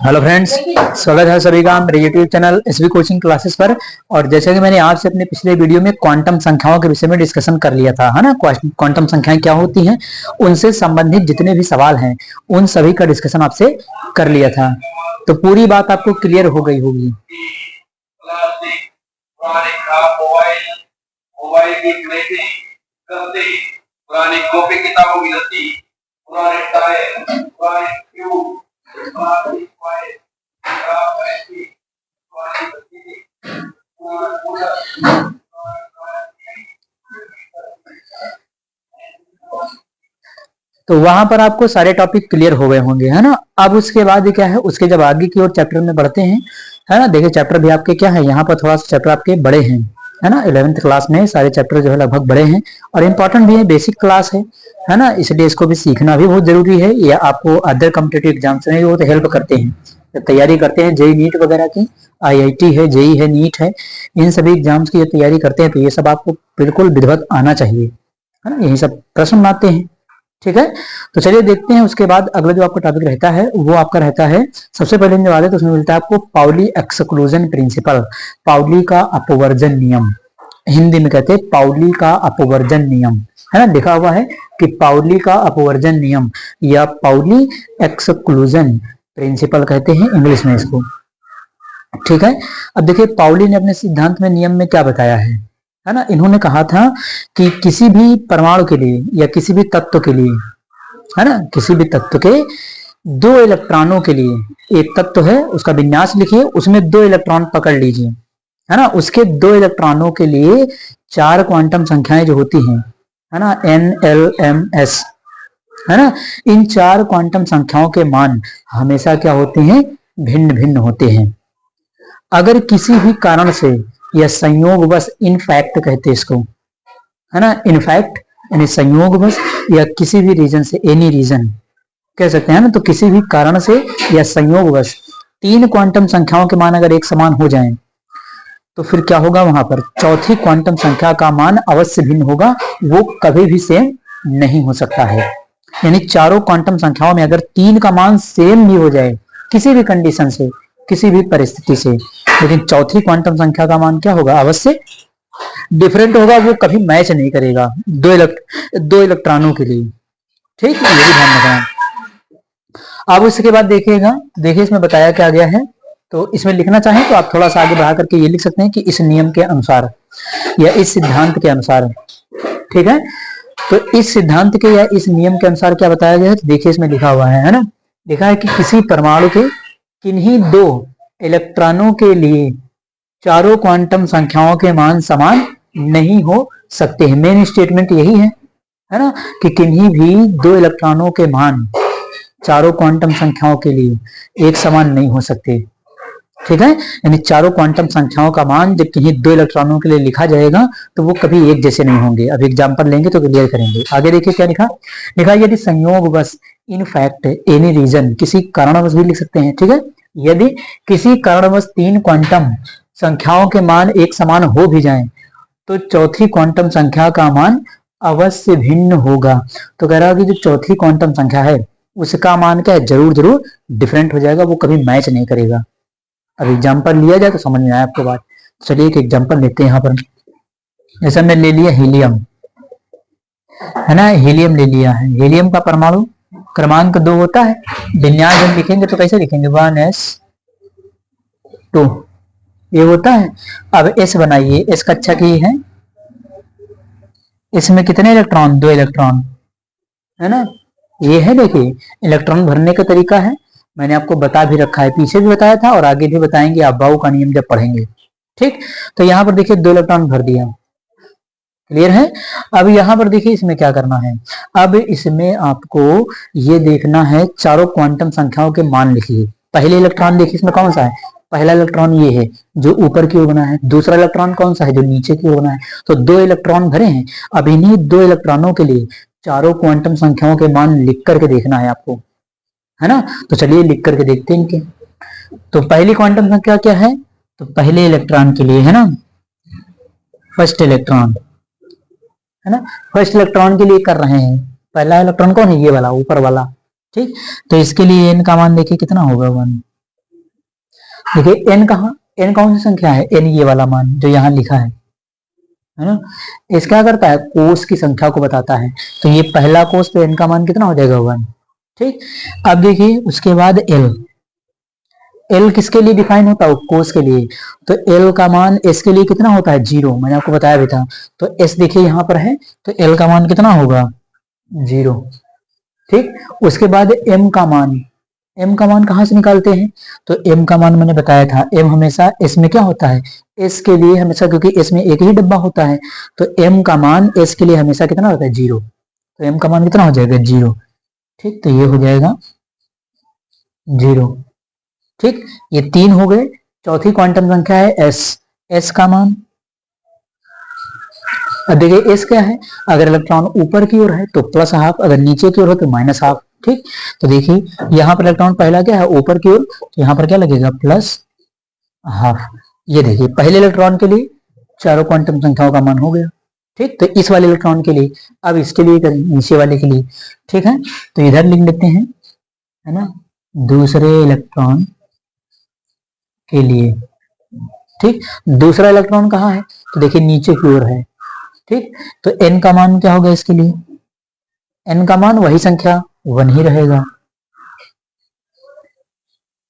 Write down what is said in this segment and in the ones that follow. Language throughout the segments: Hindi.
हेलो फ्रेंड्स, स्वागत है सभी का मेरे YouTube channel SB coaching classes पर। और जैसे कि मैंने आपसे अपने पिछले वीडियो में क्वांटम संख्याओं के विषय में डिस्कशन कर लिया था, है ना। क्वांटम संख्याएं क्या होती हैं, उनसे संबंधित जितने भी सवाल हैं उन सभी का डिस्कशन आपसे कर लिया था, तो पूरी बात आपको क्लियर हो गई होगी। पुरानी कॉपी किताबों की लत्ती, पुराने टायर, पुराने ट्यूब, तो वहां पर आपको सारे टॉपिक क्लियर हो गए होंगे, है ना। अब उसके बाद क्या है, उसके जब आगे की ओर चैप्टर में बढ़ते हैं, है ना। देखिए चैप्टर भी आपके क्या है, यहाँ पर थोड़ा सा चैप्टर आपके बड़े हैं, है ना। 11th क्लास में सारे चैप्टर जो है लगभग बड़े हैं और इम्पोर्टेंट भी है, बेसिक क्लास है ना। इसलिए इसको भी सीखना भी बहुत जरूरी है। या आपको अदर कॉम्पिटेटिव एग्जाम्स में वो तो हेल्प करते हैं, जब तैयारी करते हैं जेई नीट वगैरह की, आईआईटी है, जेई है, नीट है, इन सभी एग्जाम्स की तैयारी करते हैं तो ये सब आपको बिल्कुल विधिवत आना चाहिए, है ना। यही सब प्रश्न आते हैं, ठीक है। तो चलिए देखते हैं उसके बाद अगला जो आपका टॉपिक रहता है वो आपका रहता है, सबसे पहले जो आता है तो उसमें मिलता है आपको पाउली एक्सक्लूजन प्रिंसिपल, पाउली का अपवर्जन नियम। हिंदी में कहते हैं पाउली का अपवर्जन नियम, है ना। लिखा हुआ है कि पाउली का अपवर्जन नियम या पाउली एक्सक्लूजन प्रिंसिपल कहते हैं इंग्लिश में इसको, ठीक है। अब देखिए पाउली ने अपने सिद्धांत में नियम में क्या बताया है ना। इन्होंने कहा था कि किसी भी परमाणु के लिए या किसी भी तत्व के लिए, है ना, किसी भी तत्व के दो इलेक्ट्रॉनों के लिए, एक तत्व है उसका विन्यास लिखिए, उसमें दो इलेक्ट्रॉन पकड़ लीजिए, है ना। उसके दो इलेक्ट्रॉनों के लिए चार क्वांटम संख्याएं जो होती हैं, है ना, NLMS, है ना। इन चार क्वांटम संख्याओं के मान हमेशा क्या होते हैं, भिन्न भिन्न होते हैं। अगर किसी भी कारण से या संयोगवश, इनफैक्ट कहते हैं इसको, है ना, इनफैक्ट यानी संयोगवश या किसी भी रीजन से, एनी रीजन कह सकते हैं ना। तो किसी भी कारण से या संयोगवश तीन क्वांटम संख्याओं के मान अगर एक समान हो जाएं तो फिर क्या होगा, वहां पर चौथी क्वांटम संख्या का मान अवश्य भिन्न होगा, वो कभी भी सेम नहीं हो सकता है। यानी चारों क्वांटम संख्याओं में अगर तीन का मान सेम भी हो जाए किसी भी कंडीशन से, किसी भी परिस्थिति से, लेकिन चौथी क्वांटम संख्या का मान क्या होगा, अवश्य डिफरेंट होगा, वो कभी मैच नहीं करेगा दो इलेक्ट्रॉनों के लिए, ठीक है। ये भी ध्यान रखना। अब उसके बाद देखिएगा, देखिए इसमें बताया क्या गया है, तो इसमें लिखना चाहें तो आप थोड़ा सा आगे बढ़ा करके ये लिख सकते हैं कि इस नियम के अनुसार या इस सिद्धांत के अनुसार, ठीक है। तो इस सिद्धांत के या इस नियम के अनुसार क्या बताया गया है, तो देखिए इसमें लिखा हुआ है ना। लिखा है कि किसी परमाणु के किन्हीं दो इलेक्ट्रॉनों के लिए चारों क्वांटम संख्याओं के मान समान नहीं हो सकते हैं। मेन स्टेटमेंट यही है ना, कि किन्हीं भी दो इलेक्ट्रॉनों के मान चारों क्वांटम संख्याओं के लिए एक समान नहीं हो सकते, ठीक है। यानी चारों क्वांटम संख्याओं का मान जब किन्हीं दो इलेक्ट्रॉनों के लिए लिखा जाएगा तो वो कभी एक जैसे नहीं होंगे। अब एग्जांपल लेंगे तो क्लियर करेंगे। आगे देखिए क्या लिखा, लिखा यदि संयोगवश, इनफैक्ट, एनी रीजन, किसी कारणवश भी लिख सकते हैं, ठीक है। यदि किसी कारणवश तीन क्वांटम संख्याओं के मान एक समान हो भी जाएं तो चौथी क्वांटम संख्या का मान अवश्य भिन्न होगा। तो कह रहा है कि जो चौथी क्वांटम संख्या है उसका मान क्या है, जरूर जरूर डिफरेंट हो जाएगा, वो कभी मैच नहीं करेगा। अब एग्जांपल लिया जाए तो समझ में आया आपको बात। चलिए एक एग्जांपल लेते हैं यहाँ पर। जैसे हमने ले लिया हीलियम, है ना, हीलियम ले लिया है। हीलियम का परमाणु क्रमांक 2 होता है। विन्यास जब लिखेंगे तो कैसे लिखेंगे, 1s2 ये होता है। अब एस बनाइए, एस कक्षा की है, इसमें कितने इलेक्ट्रॉन, दो इलेक्ट्रॉन, है ना। ये है, देखिए इलेक्ट्रॉन भरने का तरीका है, मैंने आपको बता भी रखा है, पीछे भी बताया था और आगे भी बताएंगे आप बाउ का नियम जब पढ़ेंगे, ठीक। तो यहाँ पर देखिए दो इलेक्ट्रॉन भर दिया, क्लियर है। अब यहाँ पर देखिए इसमें क्या करना है, अब इसमें आपको ये देखना है चारों क्वांटम संख्याओं के मान लिखिए। पहले इलेक्ट्रॉन देखिए इसमें कौन सा है, पहला इलेक्ट्रॉन ये है जो ऊपर की ओर बना है, दूसरा इलेक्ट्रॉन कौन सा है जो नीचे की ओर बना है। तो दो इलेक्ट्रॉन भरे हैं। अब इन्हीं दो इलेक्ट्रॉनों के लिए चारों क्वांटम संख्याओं के मान लिख करके देखना है आपको, है ना। तो चलिए लिख करके देखते हैं इनके। तो पहली क्वांटम संख्या क्या है, तो पहले इलेक्ट्रॉन के लिए, है ना, फर्स्ट इलेक्ट्रॉन, है ना, फर्स्ट इलेक्ट्रॉन के लिए कर रहे हैं। पहला इलेक्ट्रॉन कौन है, ये वाला ऊपर वाला, ठीक। तो इसके लिए n का मान देखिए कितना होगा, 1। देखिए एन कहाँ, एन कौन सी संख्या है, एन ये वाला मान जो यहाँ लिखा है ना, इस क्या करता है, कोष की संख्या को बताता है। तो ये पहला कोष, तो एन का मान कितना हो जाएगा 1। ठीक, अब देखिए उसके बाद एल, एल किसके लिए डिफाइन होता है, कोस के लिए। तो एल का मान एस के लिए कितना होता है, 0, मैंने आपको बताया भी था। तो एस देखिए यहाँ पर है, तो एल का मान कितना होगा, 0। ठीक, उसके बाद एम का मान, एम का मान कहां से निकालते हैं, तो एम का मान मैंने बताया था, एम हमेशा एस में क्या होता है, एस के लिए हमेशा, क्योंकि एस में एक ही डब्बा होता है, तो एम का मान एस के लिए हमेशा कितना होता है, 0। तो एम का मान कितना हो जाएगा, 0। ठीक, तो ये हो जाएगा 0। ठीक, ये 3 हो गए। चौथी क्वांटम संख्या है एस, एस का मान, अब देखिए एस क्या है, अगर इलेक्ट्रॉन ऊपर की ओर है तो प्लस हाफ, अगर नीचे की ओर है तो माइनस हाफ। ठीक, तो देखिए यहाँ पर इलेक्ट्रॉन पहला क्या है, ऊपर की ओर, तो यहाँ पर क्या लगेगा, प्लस हाफ। ये देखिए पहले इलेक्ट्रॉन के लिए चारों क्वांटम संख्याओं का मान हो गया। ठीक, तो इस वाले इलेक्ट्रॉन के लिए, अब इसके लिए करें, नीचे वाले के लिए। ठीक है, तो इधर लिख लेते हैं, है ना, दूसरे इलेक्ट्रॉन के लिए। ठीक, दूसरा इलेक्ट्रॉन कहाँ है, तो देखिए नीचे की ओर है। ठीक, तो n का मान क्या होगा इसके लिए, n का मान वही संख्या 1 ही रहेगा,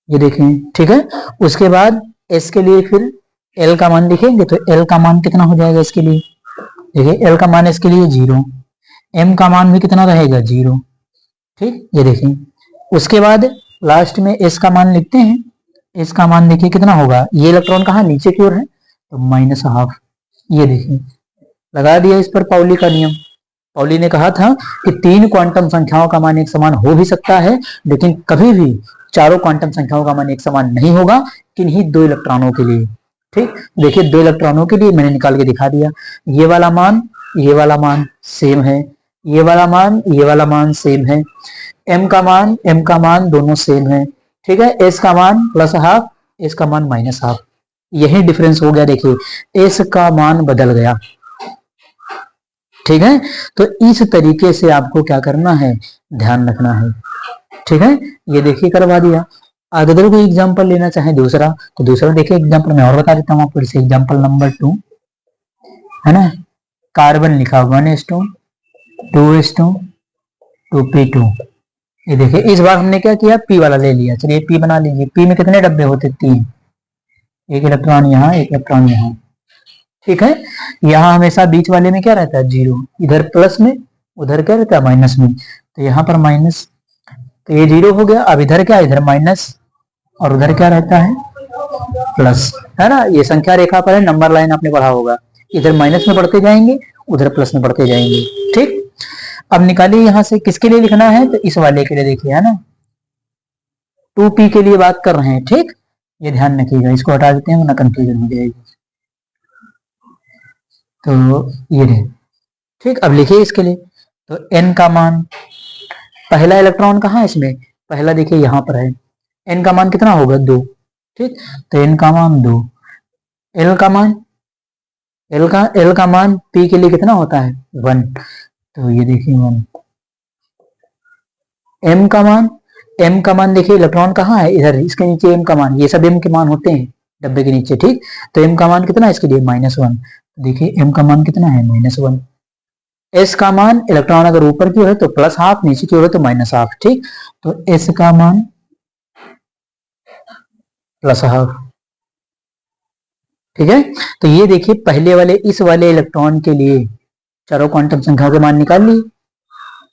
ये देखें। ठीक है, उसके बाद s के लिए फिर l का मान लिखेंगे, तो l का मान कितना हो जाएगा इसके लिए, देखिए l का मान इसके लिए 0, m का मान भी कितना रहेगा, 0। ठीक, ये देखें, उसके बाद लास्ट में s का मान लिखते हैं, s का मान देखिए कितना होगा, ये इलेक्ट्रॉन कहाँ नीचे की ओर है, तो माइनस हाफ। ये देखिए लगा दिया इस पर पाउली का नियम। पाउली ने कहा था कि 3 क्वांटम संख्याओं का मान एक समान हो भी सकता है, लेकिन कभी भी चारों क्वांटम संख्याओं का मान एक समान नहीं होगा, किन्हीं 2 इलेक्ट्रॉनों के लिए। ठीक, देखिए 2 इलेक्ट्रॉनों के लिए मैंने निकाल के दिखा दिया, ये वाला मान सेम है, ये वाला मान सेम है, m का मान दोनों सेम है। ठीक है, s का मान प्लस हाफ, s का मान माइनस हाफ, यही डिफरेंस हो गया। देखिए s का मान बदल गया। ठीक है, तो इस तरीके से आपको क्या करना है, ध्यान रखना है। ठीक है, ये देखिए करवा दिया। अगर कोई एग्जांपल लेना चाहे दूसरा, तो दूसरा देखिए एग्जांपल मैं और बता देता हूँ आपको। जैसे एग्जांपल नंबर 2 है ना, कार्बन लिखा 1s2 2s2 2p2। ये देखिए इस बार हमने क्या किया, पी वाला ले लिया। चलिए पी बना लीजिए। पी में कितने डब्बे होते, 3, एक इलेक्ट्रॉन यहाँ, एक इलेक्ट्रॉन यहाँ। ठीक है, यहाँ हमेशा बीच वाले में क्या रहता है, 0, इधर प्लस में, उधर क्या रहता है, माइनस में। तो यहाँ पर माइनस, तो ये 0 हो गया। अब इधर क्या, इधर माइनस, और उधर क्या रहता है, प्लस, है ना। ये संख्या रेखा पर है, नंबर लाइन आपने पढ़ा होगा, इधर माइनस में बढ़ते जाएंगे, उधर प्लस में बढ़ते जाएंगे। ठीक, अब निकालिए यहाँ से किसके लिए लिखना है, तो इस वाले के लिए देखिए, है ना, 2p के लिए बात कर रहे हैं। ठीक, ये ध्यान रखिएगा, इसको हटा देते हैं वरना कंफ्यूजन हो जाएगी। तो ये रहे। ठीक, अब लिखिए इसके लिए, तो n का मान, पहला इलेक्ट्रॉन कहाँ है इसमें, पहला देखिए यहाँ पर है, n का मान कितना होगा, 2। ठीक, तो n का मान 2, l का मान p के लिए कितना होता है, 1। तो ये देखिए 1। m का मान देखिए, इलेक्ट्रॉन कहाँ है, इधर, इसके नीचे m का मान, ये सब m के मान होते हैं डब्बे के नीचे। ठीक, तो m का मान कितना है इसके लिए, -1। देखिए m का मान कितना है, -1। s का मान, इलेक्ट्रॉन अगर ऊपर की ओर है तो प्लस हाफ, नीचे की ओर है तो माइनस हाफ। ठीक, तो s का मान प्लस हाफ। ठीक है, तो ये देखिए पहले वाले, इस वाले इलेक्ट्रॉन के लिए चारों क्वांटम संख्याओं के मान निकाल लिए।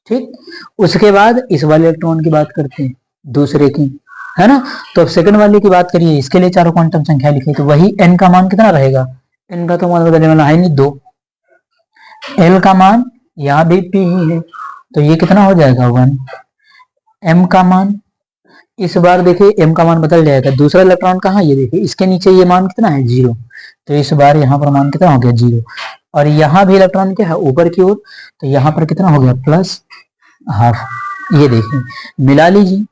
ठीक, उसके बाद इस वाले इलेक्ट्रॉन की बात करते हैं, दूसरे की, है ना। तो अब सेकंड वाले की बात करिए, इसके लिए चारों क्वांटम संख्या लिखे, तो वही n का मान कितना रहेगा, n का तो मान बदलने वाला है नहीं, 2। l का मान यहाँ भी p ही है, तो ये कितना हो जाएगा, 1। m का मान, इस बार देखिए m का मान बदल जाएगा, दूसरा इलेक्ट्रॉन कहाँ, ये देखिए इसके नीचे ये मान कितना है, 0। तो इस बार यहाँ पर मान कितना हो गया, 0। और यहाँ भी इलेक्ट्रॉन क्या है, ऊपर की ओर, तो यहाँ पर कितना हो गया, प्लस हाफ। ये देखिए मिला लीजिए,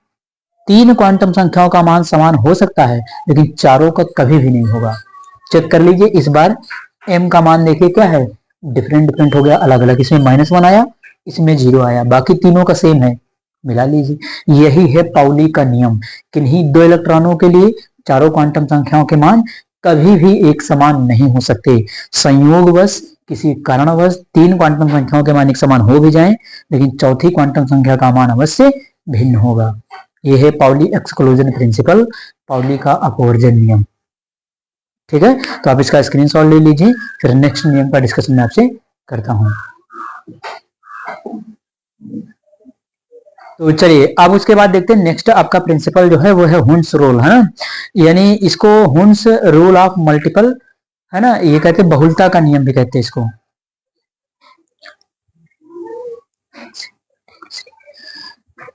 3 क्वांटम संख्याओं का मान समान हो सकता है, लेकिन चारों का कभी भी नहीं होगा। चेक कर लीजिए, इस बार m का मान देखिए क्या है, डिफरेंट हो गया, अलग अलग, इसमें -1 आया, इसमें 0 आया, बाकी तीनों का सेम है। मिला लीजिए, यही है पाउली का नियम, किन्हीं 2 इलेक्ट्रॉनों के लिए चारों क्वांटम संख्याओं के मान कभी भी एक समान नहीं हो सकते। संयोगवश किसी कारणवश तीन क्वांटम संख्याओं के मान एक समान हो भी जाएं, लेकिन चौथी क्वांटम संख्या का मान अवश्य भिन्न होगा। यह है पाउली एक्सक्लूजन प्रिंसिपल, पाउली का अपवर्जन नियम। ठीक है, तो आप इसका स्क्रीनशॉट ले लीजिए, फिर नेक्स्ट नियम का डिस्कशन मैं आपसे करता हूं। तो चलिए अब उसके बाद देखते हैं नेक्स्ट आपका प्रिंसिपल जो है वो है हुन्स रूल, है ना, यानी इसको हुन्स रूल ऑफ मल्टीपल, है ना, ये कहते हैं बहुलता का नियम भी कहते हैं इसको।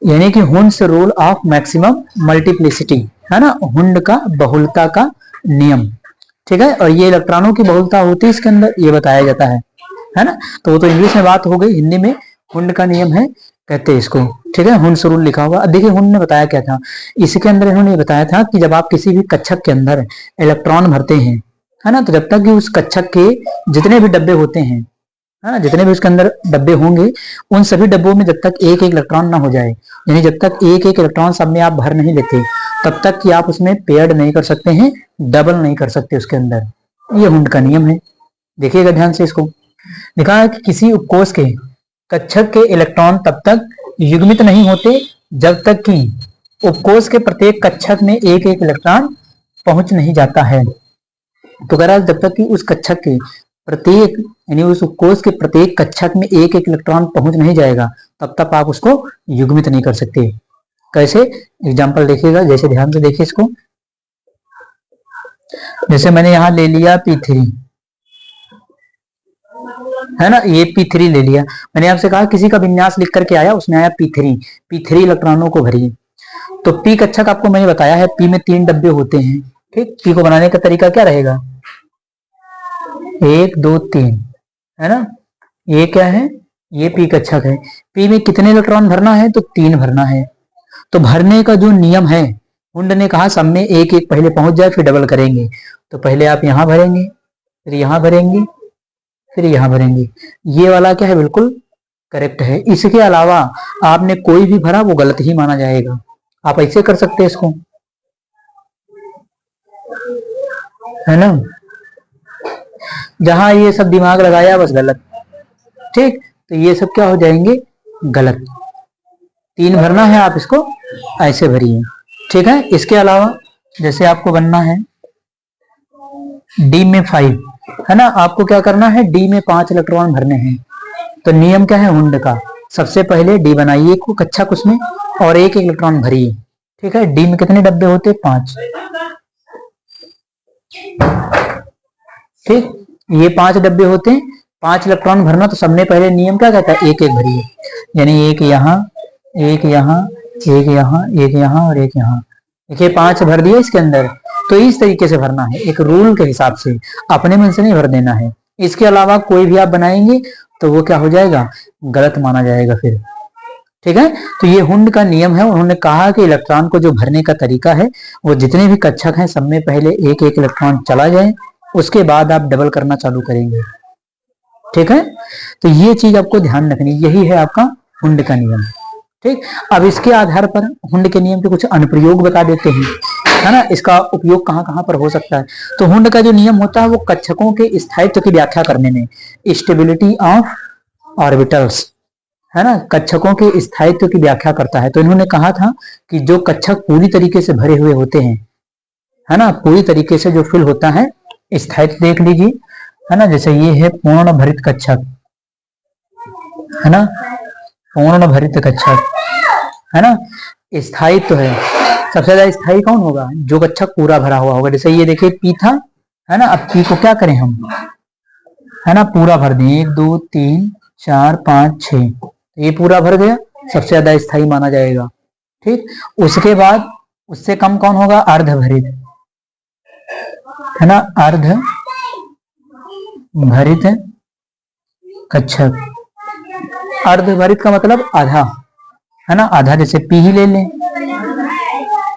यानी कि Hund's rule of maximum multiplicity, है ना, हुंड का बहुलता का नियम। ठीक है, और ये इलेक्ट्रॉनों की बहुलता होती है इसके अंदर, ये बताया जाता है ना। तो वो तो इंग्लिश में बात हो गई, हिंदी में हुंड का नियम है कहते हैं इसको। ठीक है, हुन्स रूल लिखा हुआ। अब देखिए हुंड ने बताया क्या था, इसके अंदर इन्होंने बताया था कि जब आप किसी भी कक्षक के अंदर इलेक्ट्रॉन भरते हैं, है ना, तो जब तक कि उस कक्षक के जितने भी डब्बे होते हैं, है ना, जितने भी उसके अंदर डब्बे होंगे, उन सभी डब्बों में जब तक एक एक इलेक्ट्रॉन ना हो जाए, यानी जब तक एक एक इलेक्ट्रॉन सब में आप भर नहीं लेते, तब तक कि आप उसमें पेयर्ड नहीं कर सकते हैं, डबल नहीं कर सकते उसके अंदर। ये हुंड का नियम है। देखिएगा ध्यान से इसको। लिखा है कि किसी उपकोष के कक्षक के इलेक्ट्रॉन तब तक युग्मित नहीं होते जब तक कि उपकोष के प्रत्येक कक्षक में एक एक इलेक्ट्रॉन पहुंच नहीं जाता है। तो कह रहा है जब तक कि उस कक्षक के प्रत्येक, यानी उस उपकोष के प्रत्येक कक्षक में एक एक इलेक्ट्रॉन पहुंच नहीं जाएगा, तब तक आप उसको युग्मित नहीं कर सकते। कैसे, एग्जाम्पल देखिएगा, जैसे ध्यान से देखिए इसको। जैसे मैंने यहां ले लिया P3, है ना, ये P3 ले लिया। मैंने आपसे कहा किसी का विन्यास लिख करके आया, उसमें आया P3 इलेक्ट्रॉनों को भरिए। तो P कक्षक आपको मैंने बताया है, P में 3 डब्बे होते हैं। ठीक, P को बनाने का तरीका क्या रहेगा, 1 2 3, है ना, ये क्या है, ये P कक्षक है। P में कितने इलेक्ट्रॉन भरना है, तो 3 भरना है। तो भरने का जो नियम है, हुंड ने कहा सब में एक एक पहले पहुंच जाए फिर डबल करेंगे। तो पहले आप यहां भरेंगे, फिर यहां भरेंगे, फिर यहां भरेंगे। ये वाला क्या है, बिल्कुल करेक्ट है। इसके अलावा आपने कोई भी भरा वो गलत ही माना जाएगा। आप ऐसे कर सकते हैं इसको, है ना, जहां ये सब दिमाग लगाया बस गलत। ठीक, तो ये सब क्या हो जाएंगे, गलत। 3 भरना है, आप इसको ऐसे भरिए। ठीक है, इसके अलावा जैसे आपको बनना है D में 5, है ना, आपको क्या करना है, D में 5 इलेक्ट्रॉन भरने हैं। तो नियम क्या है हुंड का, सबसे पहले D बनाइए को कक्षक उसमें और एक एक इलेक्ट्रॉन भरिए। ठीक है, D में कितने डब्बे होते, 5। ठीक, ये 5 डब्बे होते हैं, 5 इलेक्ट्रॉन भरना। तो सबने पहले नियम क्या कहता है, एक एक भरिए, यानी एक यहाँ, एक यहाँ, एक यहाँ, एक यहाँ और एक यहाँ। देखिए 5 भर दिए इसके अंदर। तो इस तरीके से भरना है, एक रूल के हिसाब से, अपने मन से नहीं भर देना है। इसके अलावा कोई भी आप बनाएंगे तो वो क्या हो जाएगा, गलत माना जाएगा फिर। ठीक है, तो ये हुंड का नियम है। उन्होंने कहा कि इलेक्ट्रॉन को जो भरने का तरीका है, वो जितने भी कक्षक हैं सब में पहले एक एक इलेक्ट्रॉन चला जाए, उसके बाद आप डबल करना चालू करेंगे। ठीक है, तो ये चीज आपको ध्यान रखनी, यही है आपका हुंड का नियम। ठीक, अब इसके आधार पर हुंड के नियम के कुछ अनुप्रयोग बता देते हैं, है ना, इसका उपयोग कहां कहां पर हो सकता है। तो हुंड का जो नियम होता है वो कक्षकों के स्थायित्व की व्याख्या करने में, स्टेबिलिटी ऑफ ऑर्बिटल्स, है ना, कक्षकों के स्थायित्व की व्याख्या करता है। तो इन्होंने कहा था कि जो कक्षक पूरी तरीके से भरे हुए होते हैं, है ना, पूरी तरीके से जो फिल होता है, स्थायित्व देख लीजिए, है ना, जैसे ये है पूर्ण भरित कक्षक, है ना, पूर्ण भरित कक्षक, है ना, स्थायित्व है। सबसे ज्यादा स्थायी कौन होगा, जो कक्षक पूरा भरा हुआ होगा। जैसे ये देखिए P था, है ना, अब P को क्या करें हम, है ना, पूरा भर दें, 1 2 3 4 5 6, ये पूरा भर गया, सबसे ज्यादा स्थायी माना जाएगा। ठीक, उसके बाद उससे कम कौन होगा, अर्धभरित, है ना, अर्ध भरित कक्षक। अर्धभरित का मतलब आधा, है ना, आधा। जैसे P ही ले लें,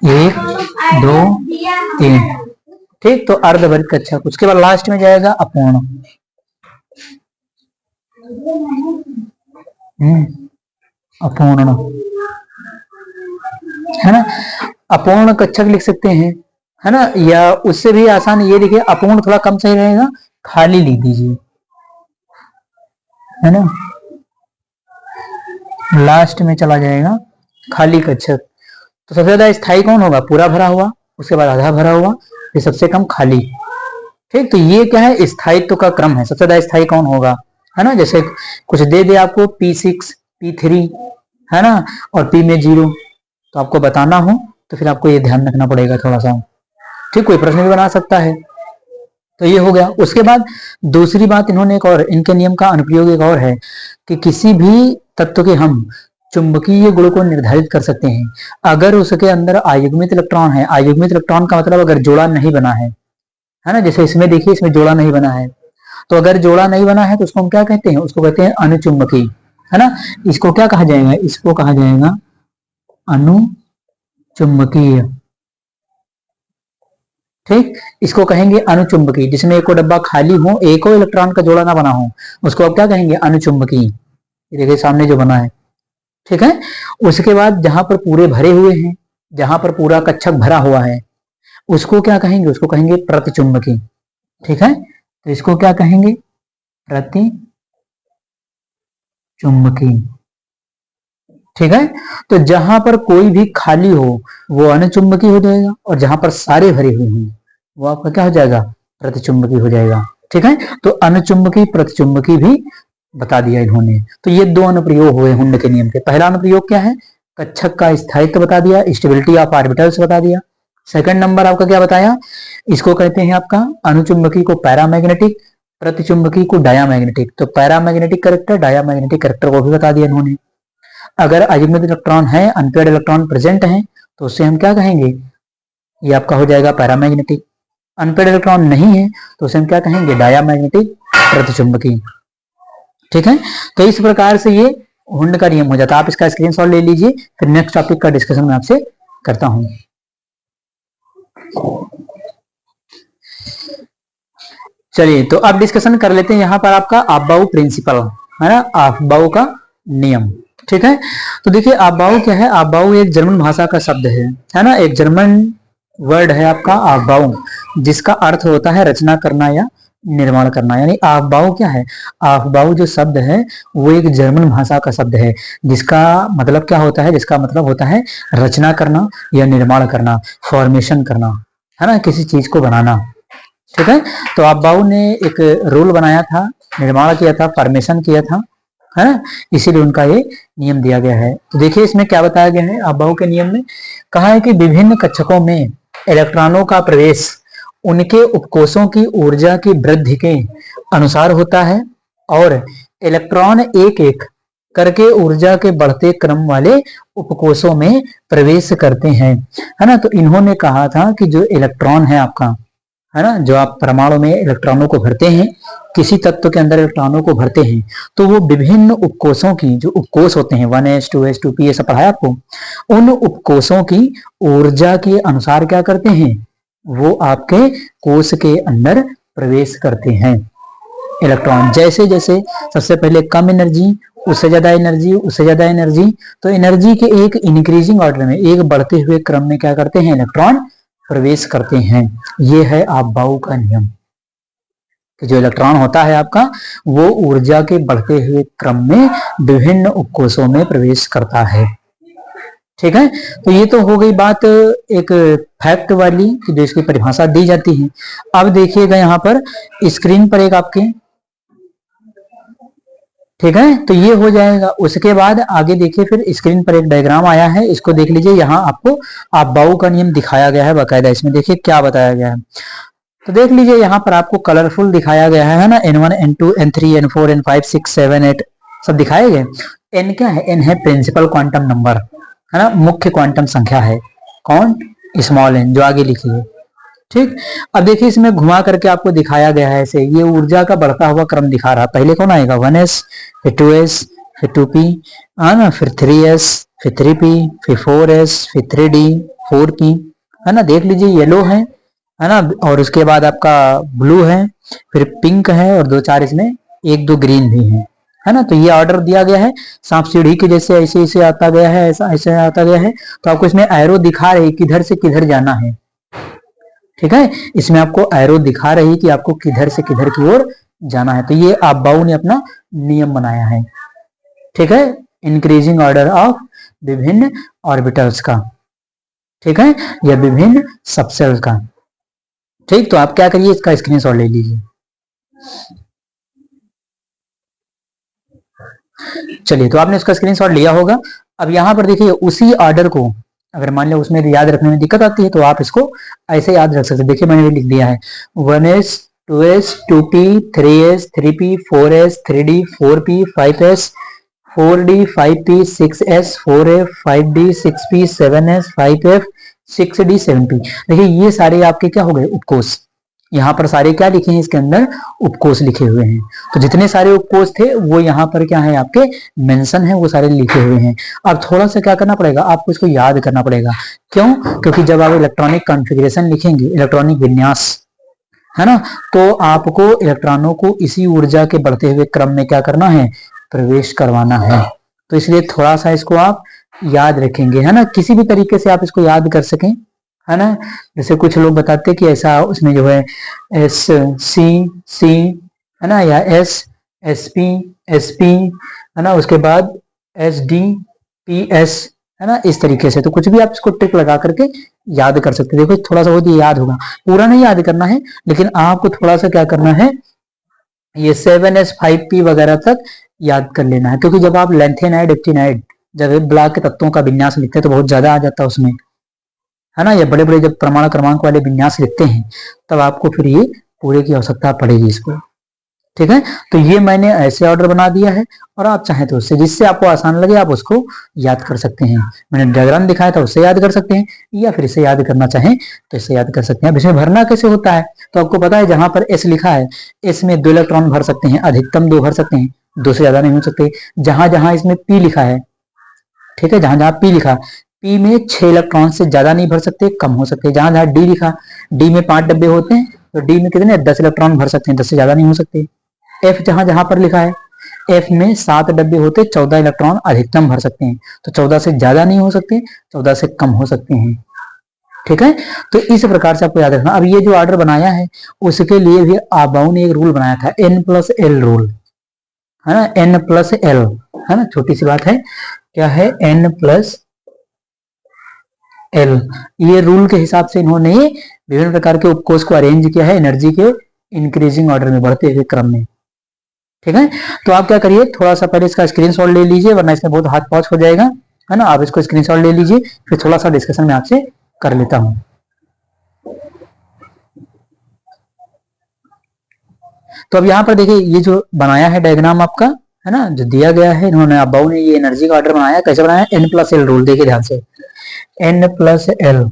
1 2 3। ठीक, तो अर्धभरित कक्षक। उसके बाद लास्ट में जाएगा अपूर्ण, अपूर्ण, है ना, अपूर्ण कक्षक लिख सकते हैं। है ना, या उससे भी आसान ये देखिए अपूर्ण थोड़ा कम सही रहेगा, खाली लिख दीजिए, है ना, लास्ट में चला जाएगा खाली कच्छप। तो सबसे ज्यादा स्थायी कौन होगा, पूरा भरा हुआ, उसके बाद आधा भरा हुआ, फिर सबसे कम खाली। ठीक, तो ये क्या है, स्थायित्व का क्रम है, सबसे ज्यादा स्थायी कौन होगा, है ना। जैसे कुछ दे दे आपको P6 P3, है ना, और P में 0, तो आपको बताना हो तो फिर आपको ये ध्यान रखना पड़ेगा थोड़ा सा। ठीक, कोई प्रश्न भी बना सकता है। तो ये हो गया। उसके बाद दूसरी बात इन्होंने एक और, इनके नियम का अनुप्रयोग एक और है कि किसी भी तत्व के हम चुंबकीय गुण को निर्धारित कर सकते हैं अगर उसके अंदर आयुग्मित इलेक्ट्रॉन है। आयुग्मित इलेक्ट्रॉन का मतलब अगर जोड़ा नहीं बना है ना, जैसे इसमें देखिए इसमें जोड़ा नहीं बना है, तो अगर जोड़ा नहीं बना है तो उसको हम क्या कहते हैं, उसको कहते हैं अनुचुंबकी, है ना। इसको क्या कहा जाएगा, इसको कहा जाएगा अनुचुंबकीय। ठीक, इसको कहेंगे अनुचुंबकी, जिसमें एक डब्बा खाली हो, एक इलेक्ट्रॉन का जोड़ा ना बना हो, उसको आप क्या कहेंगे, अनुचुंबकी। ये देखिए सामने जो बना है, ठीक है। उसके बाद जहां पर पूरे भरे हुए हैं, जहां पर पूरा कक्षक भरा हुआ है, उसको क्या कहेंगे, उसको कहेंगे प्रतिचुंबकी। ठीक है, तो इसको क्या कहेंगे, प्रतिचुंबकी। ठीक है, तो जहां पर कोई भी खाली हो वो अनुचुंबकी हो जाएगा, और जहां पर सारे भरे हुए हों वो आपका क्या हो जाएगा, प्रतिचुंबकी हो जाएगा। ठीक है, तो अनुचुंबकी प्रतिचुंबकी भी बता दिया इन्होंने। तो ये दो अनुप्रयोग हुए हुंड के नियम के। पहला अनुप्रयोग क्या है, कक्षक का स्थायित्व बता दिया, स्टेबिलिटी ऑफ ऑर्बिटल्स बता दिया। सेकंड नंबर आपका क्या बताया, इसको कहते हैं आपका अनुचुंबकी को पैरामैग्नेटिक, प्रतिचुंबकी को डायामैग्नेटिक। तो पैरामैग्नेटिक कैरेक्टर, डायामैग्नेटिक कैरेक्टर को भी बता दिया इन्होंने। अगर अयुग्मित इलेक्ट्रॉन है, अनपेयर्ड इलेक्ट्रॉन प्रेजेंट है, तो उससे हम क्या कहेंगे, ये आपका हो जाएगा पैरामैग्नेटिक। अनपेयर्ड इलेक्ट्रॉन नहीं है तो उसे हम क्या कहेंगे, डायामैग्नेटिक प्रतिचुंबकी। ठीक है, तो इस प्रकार से ये हुंड का नियम हो जाता है। आप इसका स्क्रीनशॉट ले लीजिए, फिर नेक्स्ट टॉपिक का डिस्कशन मैं आपसे करता हूं। चलिए, तो अब डिस्कशन कर लेते हैं यहाँ पर आपका आफबाउ प्रिंसिपल, है ना, आफबाउ का नियम। ठीक है, तो देखिए आफबाउ क्या है, आफबाउ एक जर्मन भाषा का शब्द है ना, एक जर्मन वर्ड है आपका आफबाउ, जिसका अर्थ होता है रचना करना या निर्माण करना। यानी आफबाउ क्या है, आफबाउ जो शब्द है वो एक जर्मन भाषा का शब्द है, जिसका मतलब क्या होता है, जिसका मतलब होता है रचना करना या निर्माण करना, फॉर्मेशन करना, है ना, किसी चीज को बनाना। ठीक है, तो आफबाउ ने एक रूल बनाया था, निर्माण किया था, फॉर्मेशन किया था, है ना, इसीलिए उनका ये नियम दिया गया है। तो देखिए इसमें क्या बताया गया है, आफबाउ के नियम में कहा है कि विभिन्न कक्षकों में इलेक्ट्रॉनों का प्रवेश उनके उपकोषों की ऊर्जा की वृद्धि के अनुसार होता है, और इलेक्ट्रॉन एक एक करके ऊर्जा के बढ़ते क्रम वाले उपकोषों में प्रवेश करते हैं, है ना। तो इन्होंने कहा था कि जो इलेक्ट्रॉन है आपका, है ना, जो आप परमाणु में इलेक्ट्रॉनों को भरते हैं, किसी तत्व के अंदर इलेक्ट्रॉनों को भरते हैं, तो वो विभिन्न उपकोषों की, जो उपकोष होते हैं 1s 2s 2p ये सब पढ़ाया आपको, उन उपकोषों की ऊर्जा के अनुसार क्या करते हैं, वो आपके कोष के अंदर प्रवेश करते हैं इलेक्ट्रॉन। जैसे जैसे सबसे पहले कम एनर्जी, उससे ज्यादा एनर्जी, उससे ज्यादा एनर्जी, तो एनर्जी के एक इंक्रीजिंग ऑर्डर में, एक बढ़ते हुए क्रम में क्या करते हैं, इलेक्ट्रॉन प्रवेश करते हैं। ये है आफबाउ का नियम कि जो इलेक्ट्रॉन होता है आपका वो ऊर्जा के बढ़ते हुए क्रम में विभिन्न उपकोषों में प्रवेश करता है। ठीक है, तो ये तो हो गई बात एक फैक्ट वाली कि जो इसकी परिभाषा दी जाती है। अब देखिएगा यहाँ पर स्क्रीन पर एक आपके, ठीक है, तो ये हो जाएगा। उसके बाद आगे देखिए फिर स्क्रीन पर एक डायग्राम आया है, इसको देख लीजिए। यहाँ आपको आफबाउ का नियम दिखाया गया है बाकायदा, इसमें देखिए क्या बताया गया है। तो देख लीजिए यहाँ पर आपको कलरफुल दिखाया गया है ना, N1 N2 N3 N4 N5 6 7 8 सब दिखाए गए। N क्या है, N है प्रिंसिपल क्वांटम नंबर, है ना, मुख्य क्वांटम संख्या है। कौन, स्मॉल n, जो आगे लिखी है। ठीक, अब देखिए इसमें घुमा करके आपको दिखाया गया है ऐसे, ये ऊर्जा का बढ़ता हुआ क्रम दिखा रहा है। पहले कौन आएगा, 1s, फिर 2s, फिर 2p, है ना, फिर 3s, फिर 3p, फिर 4s, फिर 3d, 4p, है ना, देख लीजिए येलो है ना, और उसके बाद आपका ब्लू है, फिर पिंक है, और दो चार इसमें एक दो ग्रीन भी है ना। तो ये ऑर्डर दिया गया है, सांप सीढ़ी के जैसे ऐसे ऐसे आता गया है, ऐसा ऐसे आता गया है। तो आपको इसमें एरो दिखा रहे किधर से किधर जाना है, ठीक है, इसमें आपको एरो दिखा रही है कि आपको किधर से किधर की ओर जाना है। तो ये अबाउ ने अपना नियम बनाया है। ठीक है, इंक्रीजिंग ऑर्डर ऑफ विभिन्न ऑर्बिटल्स का, ठीक है, या विभिन्न सबसेल्स का। ठीक, तो आप क्या करिए, इसका स्क्रीनशॉट ले लीजिए। चलिए, तो आपने इसका स्क्रीनशॉट लिया होगा। अब यहाँ पर देखिए, उसी ऑर्डर को अगर मान लिया उसमें याद रखने में दिक्कत आती है तो आप इसको ऐसे याद रख सकते हैं। देखिए मैंने लिख दिया है 1s 2s 2p 3s 3p 4s 3d 4p 5s 4d 5p 6s 4f 5d 6p 7s 5f 6d 7p। देखिए ये सारे आपके क्या हो गए, उपकोष। यहाँ पर सारे क्या लिखे हैं, इसके अंदर उपकोष लिखे हुए हैं। तो जितने सारे उपकोष थे वो यहाँ पर क्या है, आपके मेंशन है, वो सारे लिखे हुए हैं। अब थोड़ा सा क्या करना पड़ेगा, आपको इसको याद करना पड़ेगा। क्यों? क्योंकि जब आप इलेक्ट्रॉनिक कॉन्फ़िगरेशन लिखेंगे, इलेक्ट्रॉनिक विन्यास, है ना, तो आपको इलेक्ट्रॉनों को इसी ऊर्जा के बढ़ते हुए क्रम में क्या करना है, प्रवेश करवाना है। तो इसलिए थोड़ा सा इसको आप याद रखेंगे, है ना, किसी भी तरीके से आप इसको याद कर सकें, है ना। जैसे कुछ लोग बताते हैं कि ऐसा उसमें जो है एस सी सी, है ना, या एस एस पी, है ना, उसके बाद एस डी पी एस, है ना, इस तरीके से। तो कुछ भी आप इसको ट्रिक लगा करके याद कर सकते हैं। देखो थोड़ा सा बहुत याद होगा, पूरा नहीं याद करना है, लेकिन आपको थोड़ा सा क्या करना है, ये 7s 5p वगैरह तक याद कर लेना है। क्योंकि जब आप लेंथेनाइड एक्टिनाइड, जब ब्लॉक के तत्वों का विन्यास लिखते हैं तो बहुत ज्यादा आ जाता है उसमें, है ना। ये बड़े बड़े जब परमाणु क्रमांक वाले विन्यास लिखते हैं तब आपको फिर ये पूरे की आवश्यकता पड़ेगी इसको। ठीक है, तो ये मैंने ऐसे ऑर्डर बना दिया है, और आप चाहें तो उससे, जिससे आपको आसान लगे आप उसको याद कर सकते हैं। मैंने डायग्राम दिखाया था उससे याद कर सकते हैं, या फिर इसे याद करना चाहें तो इससे याद कर सकते हैं। अब इसमें भरना कैसे होता है, तो आपको पता है जहां पर एस लिखा है, एस में 2 इलेक्ट्रॉन भर सकते हैं, अधिकतम 2 भर सकते हैं, 2 से ज्यादा नहीं हो सकते। जहां जहां इसमें पी लिखा है, ठीक है, जहां जहां पी लिखा, पी में 6 इलेक्ट्रॉन से ज्यादा नहीं भर सकते, कम हो सकते। जहां जहां डी लिखा, डी में 5 डब्बे होते हैं, तो डी में कितने, 10 इलेक्ट्रॉन भर सकते हैं, 10 से ज्यादा नहीं हो सकते। एफ जहां जहां पर लिखा है, एफ में 7 डब्बे होते, 14 इलेक्ट्रॉन अधिकतम भर सकते हैं, तो 14 से ज्यादा नहीं हो सकते, 14 से कम हो सकते हैं। ठीक है, तो इस प्रकार से आपको याद रखना। अब ये जो ऑर्डर बनाया है उसके लिए भी अबाउ ने एक रूल बनाया था, n+l रूल, है ना, n+l, है ना, छोटी सी बात है, क्या है, n+l। ये रूल के हिसाब से इन्होंने विभिन्न प्रकार के उपकोष को अरेंज किया है एनर्जी के इंक्रीजिंग ऑर्डर में, बढ़ते हुए क्रम में। ठीक है, तो आप क्या करिए, थोड़ा सा पहले इसका स्क्रीनशॉट ले लीजिए, वरना इसमें बहुत हाथ पौच हो जाएगा, है ना। आप इसको स्क्रीनशॉट ले लीजिए, फिर थोड़ा सा डिस्कशन में आपसे कर लेता हूं। तो अब यहाँ पर देखिए, ये जो बनाया है डायग्राम आपका, है ना, जो दिया गया है, इन्होंने अबाउ ने ये एनर्जी का ऑर्डर बनाया, कैसे बनाया, n+l रूल, देखिए ध्यान से, n+l,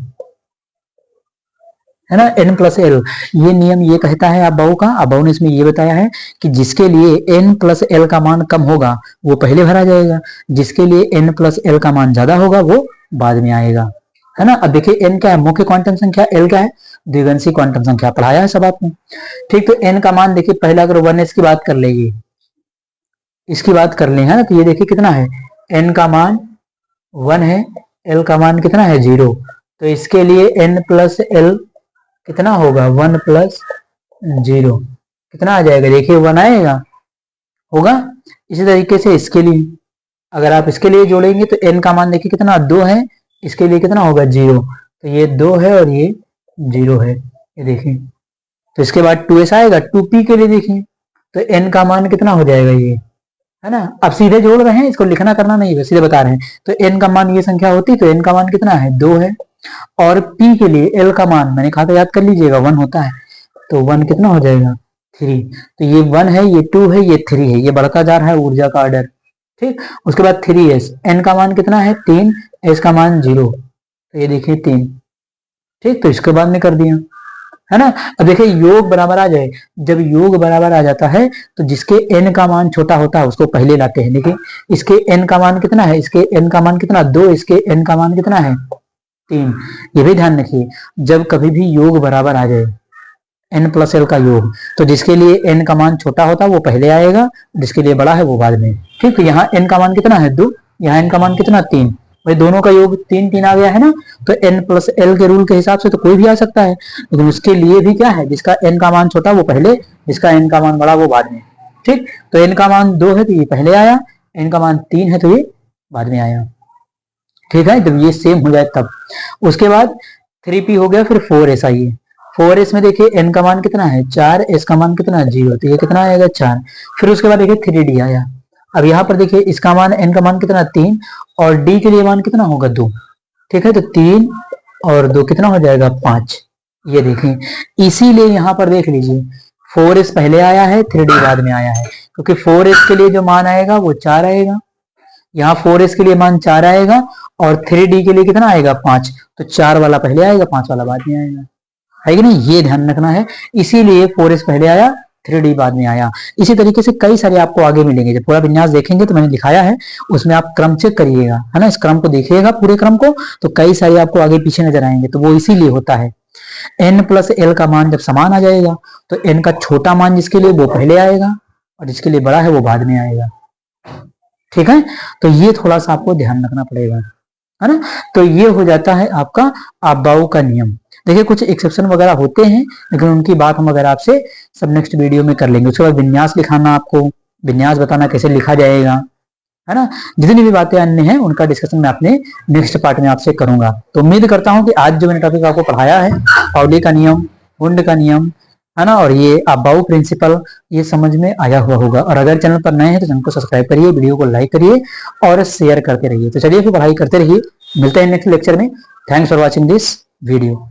है ना, n+l। ये नियम ये कहता है अबाउ का, अबाउ ने इसमें ये बताया है कि जिसके लिए n+l का मान कम होगा वो पहले भरा जाएगा, जिसके लिए n+l का मान ज्यादा होगा वो बाद में आएगा, है ना। अब देखिए n क्या है, मुख्य क्वांटम संख्या, l क्या है, द्विवंशी क्वांटम संख्या, पढ़ाया है सब आपने। ठीक, तो n का मान देखिए, पहले अगर 1s की बात कर लेंगे, इसकी बात कर ले, है ना, तो ये देखिए कितना है, n का मान 1 है, l का मान कितना है, 0। तो इसके लिए n+l कितना होगा, 1+0, कितना आ जाएगा, देखिए 1 आएगा, होगा। इसी तरीके से इसके लिए अगर आप इसके लिए जोड़ेंगे तो n का मान देखिए कितना, 2 है, इसके लिए कितना होगा, 0। तो ये 2 है और ये 0 है, ये देखिए। तो इसके बाद 2s आएगा, 2p के लिए देखिए, तो n का मान कितना हो जाएगा, ये, है ना। अब सीधे जोड़ रहे हैं, इसको लिखना करना नहीं है, सीधे बता रहे हैं। तो n का मान ये संख्या होती, तो n का मान कितना है, 2 है। और p के लिए l का मान मैंने कहा था, याद कर लीजिएगा, 1 होता है, तो 1 कितना हो जाएगा, 3। तो ये 1 है, ये 2 है, ये 3 है, ये बढ़ता जा रहा है ऊर्जा का ऑर्डर। ठीक, उसके बाद 3s, n का मान कितना है, 3, s का मान 0, तो ये देखिए 3। ठीक, तो इसके बाद में कर दिया, है ना। अब देखिए योग बराबर आ जाए, जब योग बराबर आ जाता है तो जिसके n का मान छोटा होता है उसको पहले लाते हैं। देखिए इसके n का मान कितना है, इसके n का मान कितना, 2, इसके n का मान कितना है, 3। ये भी ध्यान रखिए, जब कभी भी योग बराबर आ जाए, n+l का योग, तो जिसके लिए n का मान छोटा होता है वो पहले आएगा, जिसके लिए बड़ा है वो बाद में। ठीक, तो यहाँ n का मान कितना है, 2, यहाँ n का मान कितना, 3, भाई दोनों का योग 3 3 आ गया है ना, तो n प्लस एल के रूल के हिसाब से तो कोई भी आ सकता है, लेकिन उसके लिए भी क्या है, जिसका n का मान छोटा वो पहले, जिसका n का मान बड़ा वो बाद में। ठीक, तो n का मान 2 है तो ये पहले आया, n का मान 3 है तो ये बाद में आया। ठीक है, जब ये सेम हो जाए तब। उसके बाद 3p हो गया, फिर 4s आई है। 4s में देखिए n का मान कितना है 4, s का मान कितना है 0, तो ये कितना आएगा 4। फिर उसके बाद देखिए 3d आया। अब यहाँ पर देखिए इसका मान n का मान कितना 3 और d के लिए मान कितना होगा 2। ठीक है, तो 3 और 2 कितना हो जाएगा 5। ये देखें, इसीलिए यहाँ पर देख लीजिए 4s पहले आया है 3d बाद में आया है, क्योंकि 4s के लिए जो मान आएगा वो 4 आएगा, यहाँ 4s के लिए मान 4 आएगा और 3d के लिए कितना आएगा 5, तो 4 वाला पहले आएगा 5 वाला बाद में आएगा, है कि नहीं, ये ध्यान रखना है। इसीलिए 4s पहले आया 3d बाद में आया। इसी तरीके से कई सारे आपको आगे मिलेंगे, जब पूरा विन्यास देखेंगे तो मैंने दिखाया है, उसमें आप क्रम चेक करिएगा, है ना, इस क्रम को देखिएगा पूरे क्रम को, तो कई सारे आपको आगे पीछे नजर आएंगे, तो वो इसीलिए होता है। n प्लस एल का मान जब समान आ जाएगा तो n का छोटा मान जिसके लिए वो पहले आएगा और जिसके लिए बड़ा है वो बाद में आएगा। ठीक है, तो ये थोड़ा सा आपको ध्यान रखना पड़ेगा, है ना। तो ये हो जाता है आपका अबाउ का नियम। देखिए कुछ एक्सेप्शन वगैरह होते हैं, लेकिन उनकी बात हम अगर आपसे सब नेक्स्ट वीडियो में कर लेंगे। उसके बाद विन्यास लिखाना, आपको विन्यास बताना कैसे लिखा जाएगा, है ना, जितनी भी बातें अन्य हैं उनका डिस्कशन मैं अपने नेक्स्ट पार्ट में आपसे करूंगा। तो उम्मीद करता हूं कि आज जो मैंने टॉपिक आपको पढ़ाया है, पाउली का नियम, वुंड का नियम, है ना, और ये अबाउ प्रिंसिपल, ये समझ में आया हुआ होगा। और अगर चैनल पर नए हैं तो चैनल को सब्सक्राइब करिए, वीडियो को लाइक करिए और शेयर करते रहिए। तो चलिए फिर पढ़ाई करते रहिए, मिलते हैं नेक्स्ट लेक्चर में। Thanks for watching this video.